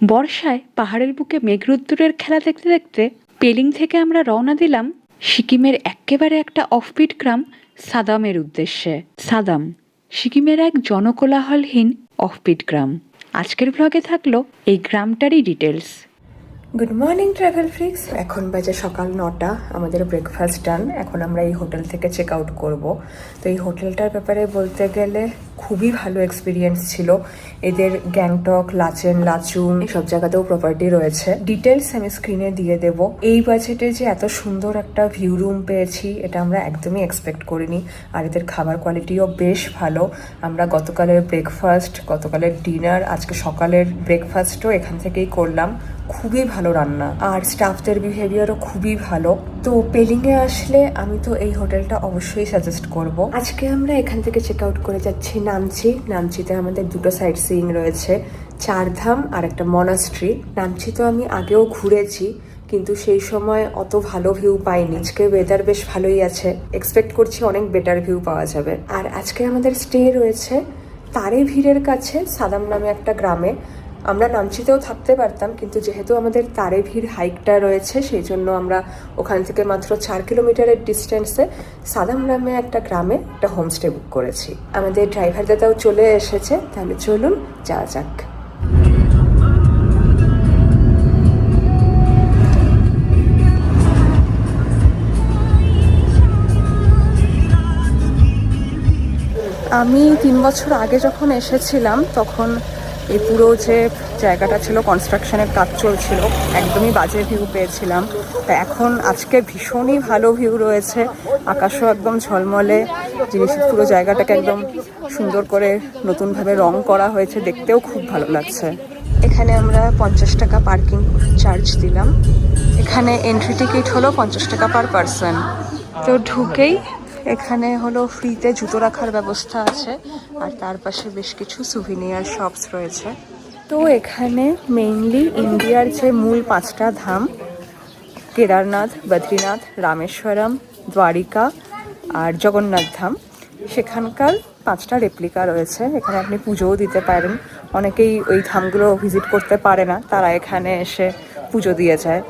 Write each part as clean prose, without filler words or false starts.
বর্ষায় পাহাড়ের বুকে মেঘরোদ্দুরের খেলা দেখতে দেখতে পেলিং থেকে আমরা রওনা দিলাম সিকিমের এক্কেবারে একটা অফবিট গ্রাম সাদামের উদ্দেশ্যে। সাদাম সিকিমের এক জনকোলাহলহীন অফবিট গ্রাম। আজকের ব্লগে থাকলো এই গ্রামটারই details. Good morning travel freaks. এখন বাজে সকাল 9টা, আমাদের ব্রেকফাস্ট ডান। এখন আমরা এই হোটেল থেকে চেক আউট করবো। তো এই হোটেলটার ব্যাপারে বলতে গেলে খুবই ভালো এক্সপিরিয়েন্স ছিল। এদের গ্যাংটক, লাচেন, লাচুং সব জায়গাতেও প্রপার্টি রয়েছে। ডিটেলস আমি স্ক্রিনে দিয়ে দেব। এই বাজেটে যে এত সুন্দর একটা ভিউ রুম পেয়েছি এটা আমরা একদমই এক্সপেক্ট করিনি। আর এদের খাবার কোয়ালিটিও বেশ ভালো। আমরা গতকালের ব্রেকফাস্ট, গতকালের ডিনার, আজকে সকালের ব্রেকফাস্টও এখান থেকেই করলাম। খুবই ভালো রান্না আর স্টাফদের বিহেভিয়ারও খুবই ভালো। তো পেলিংয়ে আসলে আমি তো এই হোটেলটা অবশ্যই সাজেস্ট করব। আজকে আমরা এখান থেকে চেক আউট করে যাচ্ছি নামচি। নামচিতে আমাদের দুটো সাইট সিইং রয়েছে, চারধাম আর একটা মনাস্ট্রি। নামচি তো আমি আগেও ঘুরেছি, কিন্তু সেই সময় অত ভালো ভিউ পাইনি। আজকে ওয়েদার বেশ ভালোই আছে, এক্সপেক্ট করছি অনেক বেটার ভিউ পাওয়া যাবে। আর আজকে আমাদের স্টে রয়েছে তারেভিরের কাছে সাদাম নামে একটা গ্রামে। আমরা নামচিতেও থাকতে পারতাম, কিন্তু যেহেতু আমাদের তারেভির হাইকটা রয়েছে সেই জন্য আমরা ওখান থেকে মাত্র 4 কিলোমিটারের ডিস্টেন্সে সাদাম নামে একটা গ্রামে একটা হোমস্টে বুক করেছি। আমাদের ড্রাইভার দাদাও চলে এসেছে, তাহলে চলুন যাওয়া যাক। আমি 3 বছর আগে যখন এসেছিলাম তখন এই পুরো যে জায়গাটা ছিল কনস্ট্রাকশনের কাজ চলছিল, একদমই বাজে ভিউ পেয়েছিলাম। তা এখন আজকে ভীষণই ভালো ভিউ রয়েছে, আকাশও একদম ঝলমলে, পুরো জায়গাটাকে একদম সুন্দর করে নতুনভাবে রং করা হয়েছে, দেখতেও খুব ভালো লাগছে। এখানে আমরা 50 টাকা পার্কিং চার্জ দিলাম। এখানে এন্ট্রি টিকিট হলো 50 টাকা পার পারসন। তো ঢুকেই এখানে হলো ফ্রিতে জুতো রাখার ব্যবস্থা আছে, আর তার পাশে বেশ কিছু সুভিনিয়ার শপস রয়েছে। তো এখানে মেইনলি ইন্ডিয়ার যে মূল 5টা ধাম, কেদারনাথ, বদ্রীনাথ, রামেশ্বরম, দ্বারিকা আর জগন্নাথ ধাম, সেখানকার 5টা রেপ্লিকা রয়েছে। এখানে আপনি পুজোও দিতে পারেন। অনেকেই ওই ধামগুলো ভিজিট করতে পারে না, তারা এখানে এসে পুজো দিয়ে যায়।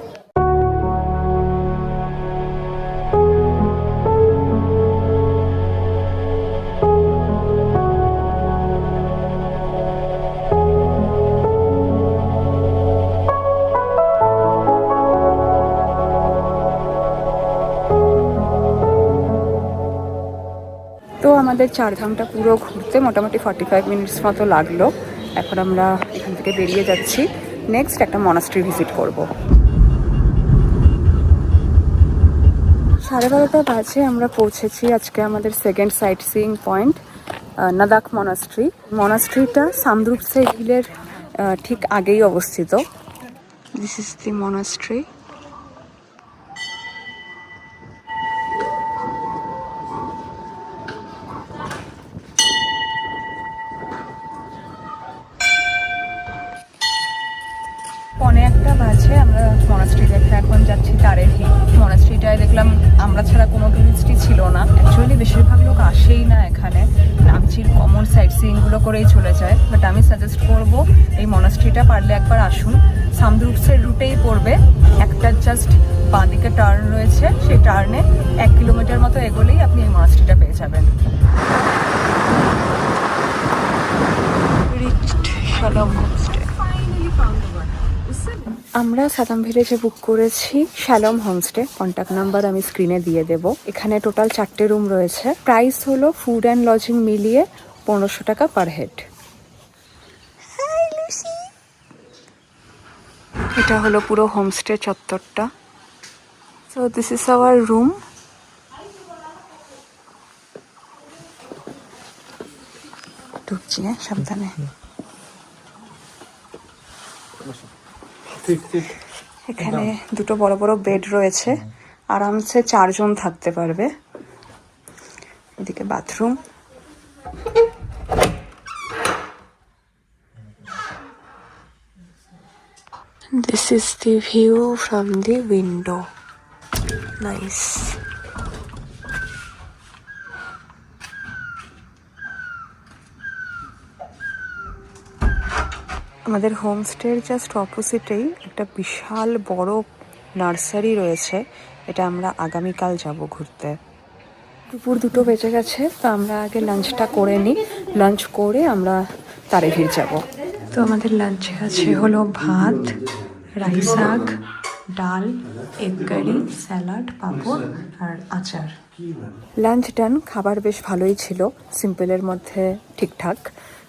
তো আমাদের চারধামটা পুরো ঘুরতে মোটামুটি 45 মিনিটস মতো লাগলো। এখন আমরা এখান থেকে বেরিয়ে যাচ্ছি, নেক্সট একটা মনাস্ট্রি ভিজিট করব। 12:30 বাজে আমরা পৌঁছেছি আজকে আমাদের second sight seeing point, Ngadak monastery. মনাস্ট্রিটা সামদ্রুপসে হিলের ঠিক আগেই অবস্থিত। This is the monastery. বাজে আমরা মনাস্ট্রি দেখে এখন যাচ্ছি তারেভির। মনাস্ট্রিটায় দেখলাম আমরা ছাড়া কোনো টুরিস্টই ছিল না। অ্যাকচুয়ালি বেশিরভাগ লোক আসেই না এখানে, নামচির কমন সাইট সিইংগুলো করেই চলে যায়। বাট আমি সাজেস্ট করব এই মনাস্ট্রিটা পারলে একবার আসুন। সামদ্রুপসের রুটেই পড়বে, একটা জাস্ট বাঁ দিকে টার্ন রয়েছে, সেই টার্নে 1 কিলোমিটার মতো এগোলেই আপনি এই মনাস্ট্রিটা পেয়ে যাবেন। আমরা সাদাম ভিলেজে বুক করেছি শ্যালম হোমস্টে। কন্ট্যাক্ট নাম্বার আমি স্ক্রিনে দিয়ে দেব। এখানে টোটাল 4টে রুম রয়েছে। প্রাইস হলো ফুড অ্যান্ড লজিং মিলিয়ে 1500 টাকা পার হেড। এটা হলো পুরো হোমস্টে চত্বরটা। So this is our room. ঢুকছি, সাবধানে। এখানে দুটো বড় বড় বেড রয়েছে, আরামসে 4 জন থাকতে পারবে। এদিকে bathroom. This is the view from the window. Nice. আমাদের হোমস্টের জাস্ট অপোজিটেই একটা বিশাল বড় নার্সারি রয়েছে। এটা আমরা আগামীকাল যাব ঘুরতে। দুপুর 2 বেজে গেছে, তো আমরা আগে লাঞ্চটা করে নিই। লাঞ্চ করে আমরা তারেভির যাব। তো আমাদের লাঞ্চে আছে হলো ভাত, রাই শাক, ডাল, এগ কারি, স্যালাড, পাঁপড় আর আচার। লাঞ্চ ডান, খাবার বেশ ভালোই ছিল, সিম্পলের মধ্যে ঠিকঠাক।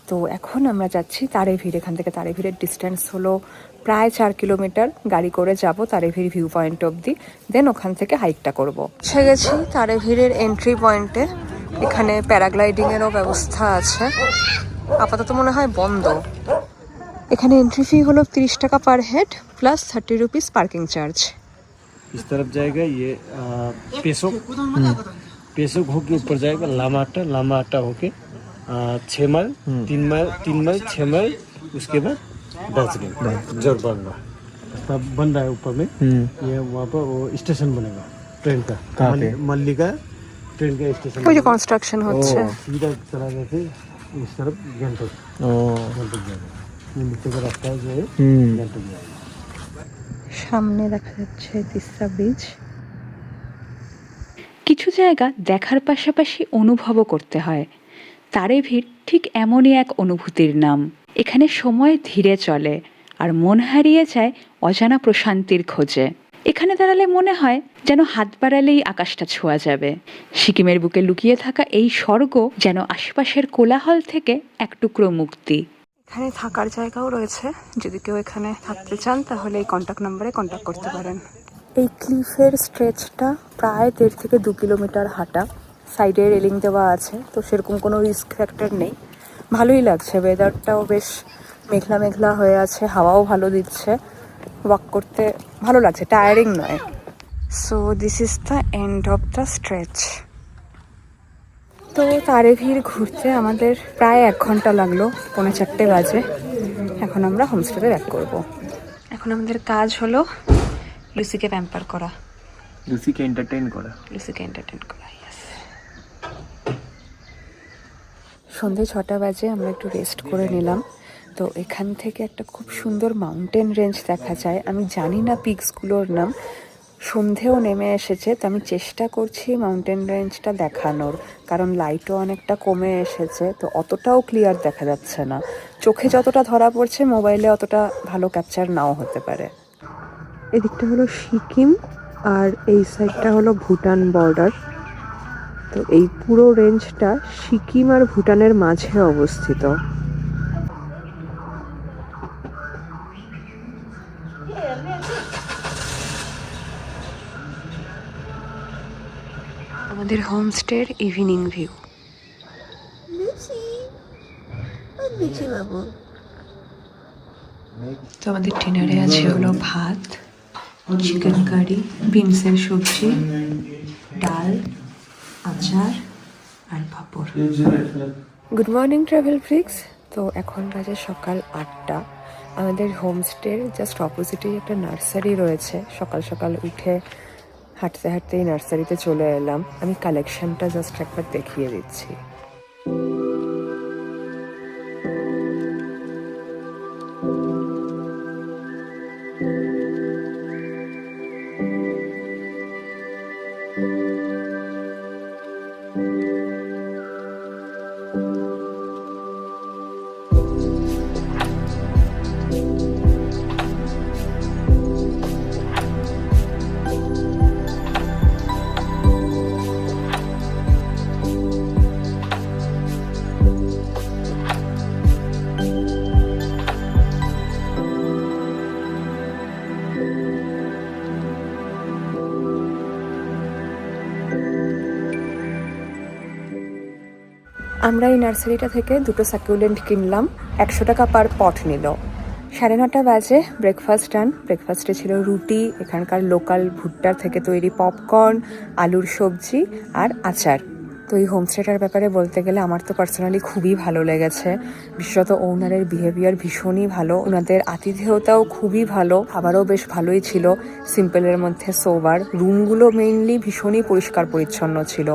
তো এখন আমরা যাচ্ছি তারেভির। এখান থেকে তারেভিরের ডিস্টেন্স হলো প্রায় 4 কিলোমিটার। গাড়ি করে যাব তারেভির ভিউ পয়েন্ট অবধি, দেন ওখান থেকে হাইকটা করব। পৌঁছে গেছি তারেভিরের এন্ট্রি পয়েন্টে। এখানে প্যারাগ্লাইডিংয়েরও ব্যবস্থা আছে, আপাতত মনে হয় বন্ধ। এখানে এন্ট্রি ফি হলো 30 টাকা per had plus 30 rupees parking charge. इस तरफ जाएगा ये पेसोक होके ऊपर जाएगा लामाटा होके 6 माइल 3 माइल 6 माइल, उसके बाद दार्जिलिंग जोरबंगला रास्ता बन रहा है ऊपर में। ये वहाँ पर वो स्टेशन बनेगा ट्रेन का। कहाँ पे? मल्लिका ट्रेन का स्टेशन। ওই যে কনস্ট্রাকশন হচ্ছে। सीधा चला गया थे इस तरफ गंटोक जाएगा। ये नीचे का रास्ता जो है गंटोक जाएगा। সামনে দেখা যাচ্ছে তিস্তা ব্রিজ। কিছু জায়গা দেখার পাশাপাশি অনুভবও করতে হয়। তারেভির ঠিক এমনই এক অনুভূতির নাম। এখানে সময় ধীরে চলে আর মন হারিয়ে যায় অজানা প্রশান্তির খোঁজে। এখানে দাঁড়ালে মনে হয় যেন হাত বাড়ালেই আকাশটা ছোঁয়া যাবে। সিকিমের বুকে লুকিয়ে থাকা এই স্বর্গ যেন আশেপাশের কোলাহল থেকে এক টুকরো মুক্তি। এখানে থাকার জায়গাও রয়েছে, যদি কেউ এখানে থাকতে চান তাহলে এই কন্ট্যাক্ট নাম্বারে কন্ট্যাক্ট করতে পারেন। এই ক্লিফের স্ট্রেচটা প্রায় 1.5 থেকে 2 কিলোমিটার হাঁটা। সাইডে রেলিং দেওয়া আছে, তো সেরকম কোনো রিস্ক ফ্যাক্টর নেই। ভালোই লাগছে, ওয়েদারটাও বেশ মেঘলা মেঘলা হয়ে আছে, হাওয়াও ভালো দিচ্ছে, ওয়াক করতে ভালো লাগছে, টায়ারিং নয়। So this is the end of the stretch. তো তারেভির ঘুরতে আমাদের প্রায় 1 ঘন্টা লাগলো, 3:45 বাজে। এখন আমরা হোমস্টেতে ব্যাক করব। এখন আমাদের কাজ হলো লুসিকে প্যাম্পার করা, লুসিকে এন্টারটেইন করা। Yes. সন্ধ্যে 6টা বাজে, আমরা একটু রেস্ট করে নিলাম। তো এখান থেকে একটা খুব সুন্দর মাউন্টেন রেঞ্জ দেখা যায়। আমি জানি না পিকসগুলোর নাম, সন্ধেও নেমে এসেছে, তো আমি চেষ্টা করছি মাউন্টেন রেঞ্জটা দেখানোর, কারণ লাইটও অনেকটা কমে এসেছে, তো অতটাও ক্লিয়ার দেখা যাচ্ছে না। চোখে যতটা ধরা পড়ছে মোবাইলে অতটা ভালো ক্যাপচার নাও হতে পারে। এদিকটা হলো সিকিম আর এই সাইডটা হলো ভুটান বর্ডার। তো এই পুরো রেঞ্জটা সিকিম আর ভুটানের মাঝে অবস্থিত। আমাদের হোমস্টের ইভিনিং ভিউ। তো আমাদের ডিনারে আছে হলো ভাত, চিকেন কারি, বিনসের সবজি, ডাল, আচার আর পাঁপড়। Good morning travel freaks. তো এখন বাজে সকাল 8টা। আমাদের হোমস্টের জাস্ট অপোজিটেই একটা নার্সারি রয়েছে। সকাল সকাল উঠে হাঁটতে হাঁটতে এই নার্সারিতে চলে এলাম। আমি কালেকশনটা জাস্ট একবার দেখিয়ে দিচ্ছি। আমরা এই নার্সারিটা থেকে 2টো সাকুলেন্ট কিনলাম, 100 টাকা পার পট নিল। 9:30 বাজে ব্রেকফাস্ট ডান। ব্রেকফাস্টে ছিল রুটি, এখানকার লোকাল ভুট্টার থেকে তৈরি পপকর্ন, আলুর সবজি আর আচার। তো এই হোমস্টেটার ব্যাপারে বলতে গেলে আমার তো পার্সোনালি খুবই ভালো লেগেছে। বিশেষত ওনারের বিহেভিয়ার ভীষণই ভালো, ওনাদের আতিথেয়তাও খুবই ভালো, খাবারও বেশ ভালোই ছিল, সিম্পলের মধ্যে সোবার। রুমগুলো মেইনলি ভীষণই পরিষ্কার পরিচ্ছন্ন ছিল।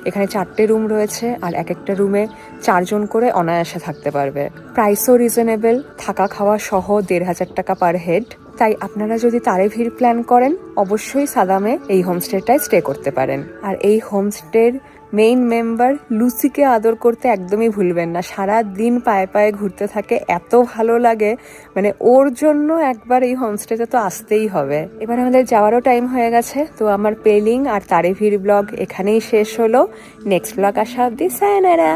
এখানে 4টে রুম রয়েছে আর এক একটা রুমে 4 জন করে অনায়াসে থাকতে পারবে। প্রাইসও রিজনেবল, থাকা খাওয়া সহ 1,500 টাকা পার হেড। তাই আপনারা যদি তারেভির প্ল্যান করেন অবশ্যই সাদামে এই হোমস্টেটায় স্টে করতে পারেন। আর এই হোমস্টের মেইন মেম্বার লুসিকে আদর করতে একদমই ভুলবেন না। সারা দিন পায়ে পায়ে ঘুরতে থাকে, এত ভালো লাগে, মানে ওর জন্য একবার এই হোমস্টেতে তো আসতেই হবে। এবার আমাদের যাওয়ারও টাইম হয়ে গেছে, তো আমার পেলিং আর তারেভির ব্লগ এখানেই শেষ হলো। নেক্সট ব্লগ আসা অব্দি সায়নারা।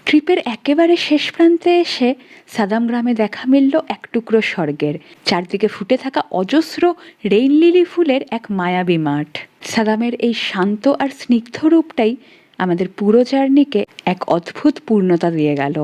ট্রিপের একেবারে শেষ প্রান্তে এসে সাদাম গ্রামে দেখা মিলল এক টুকরো স্বর্গের। চারদিকে ফুটে থাকা অজস্র রেইন লিলি ফুলের এক মায়াবী মাঠ। সাদামের এই শান্ত আর স্নিগ্ধ রূপটাই আমাদের পুরো জার্নিকে এক অদ্ভুত পূর্ণতা দিয়ে গেল।